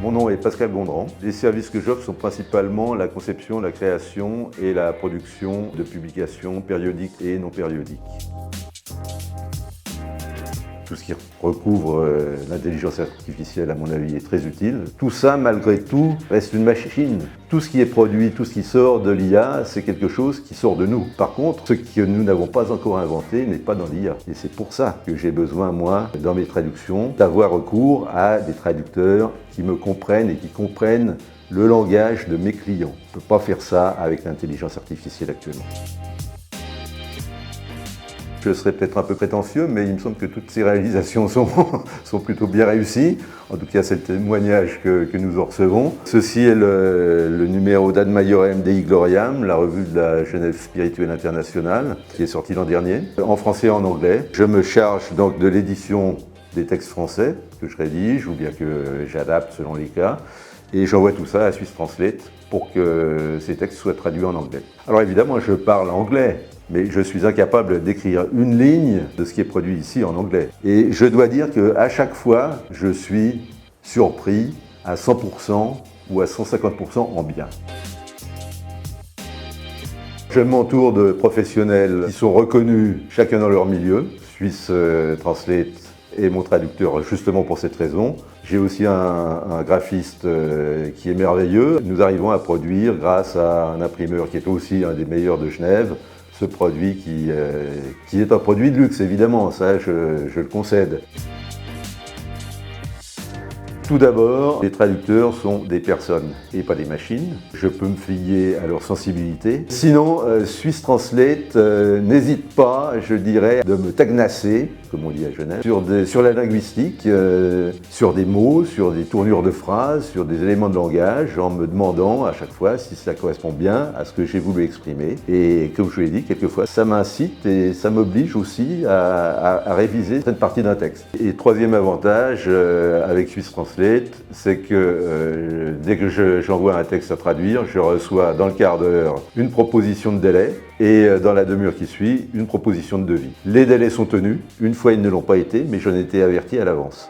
Mon nom est Pascal Gondran. Les services que j'offre sont principalement la conception, la création et la production de publications périodiques et non périodiques. Tout ce qui recouvre l'intelligence artificielle, à mon avis, est très utile. Tout ça, malgré tout, reste une machine. Tout ce qui est produit, tout ce qui sort de l'IA, c'est quelque chose qui sort de nous. Par contre, ce que nous n'avons pas encore inventé n'est pas dans l'IA. Et c'est pour ça que j'ai besoin, moi, dans mes traductions, d'avoir recours à des traducteurs qui me comprennent et qui comprennent le langage de mes clients. On ne peut pas faire ça avec l'intelligence artificielle actuellement. Je serais peut-être un peu prétentieux, mais il me semble que toutes ces réalisations sont plutôt bien réussies. En tout cas, c'est le témoignage que nous en recevons. Ceci est le numéro d'Ad Maiorem Dei Gloriam, la revue de la Genève spirituelle internationale, qui est sortie l'an dernier, en français et en anglais. Je me charge donc de l'édition des textes français que je rédige ou bien que j'adapte selon les cas. Et j'envoie tout ça à Swiss Translate pour que ces textes soient traduits en anglais. Alors évidemment, je parle anglais, mais je suis incapable d'écrire une ligne de ce qui est produit ici en anglais. Et je dois dire qu'à chaque fois, je suis surpris à 100% ou à 150% en bien. Je m'entoure de professionnels qui sont reconnus chacun dans leur milieu. Swiss Translate est mon traducteur justement pour cette raison. J'ai aussi un graphiste qui est merveilleux. Nous arrivons à produire, grâce à un imprimeur qui est aussi un des meilleurs de Genève, ce produit qui est un produit de luxe, évidemment, ça je le concède. Tout d'abord, les traducteurs sont des personnes et pas des machines. Je peux me fier à leur sensibilité. Sinon, Swiss Translate n'hésite pas, je dirais, de me tagnasser, comme on dit à Genève, sur la linguistique, sur des mots, sur des tournures de phrases, sur des éléments de langage, en me demandant à chaque fois si ça correspond bien à ce que j'ai voulu exprimer. Et comme je l'ai dit, quelquefois, ça m'incite et ça m'oblige aussi à réviser certaines parties d'un texte. Et troisième avantage avec Swiss Translate, c'est que dès que j'envoie un texte à traduire, je reçois dans le quart d'heure une proposition de délai et dans la demi-heure qui suit, une proposition de devis. Les délais sont tenus, une fois ils ne l'ont pas été, mais j'en ai été averti à l'avance.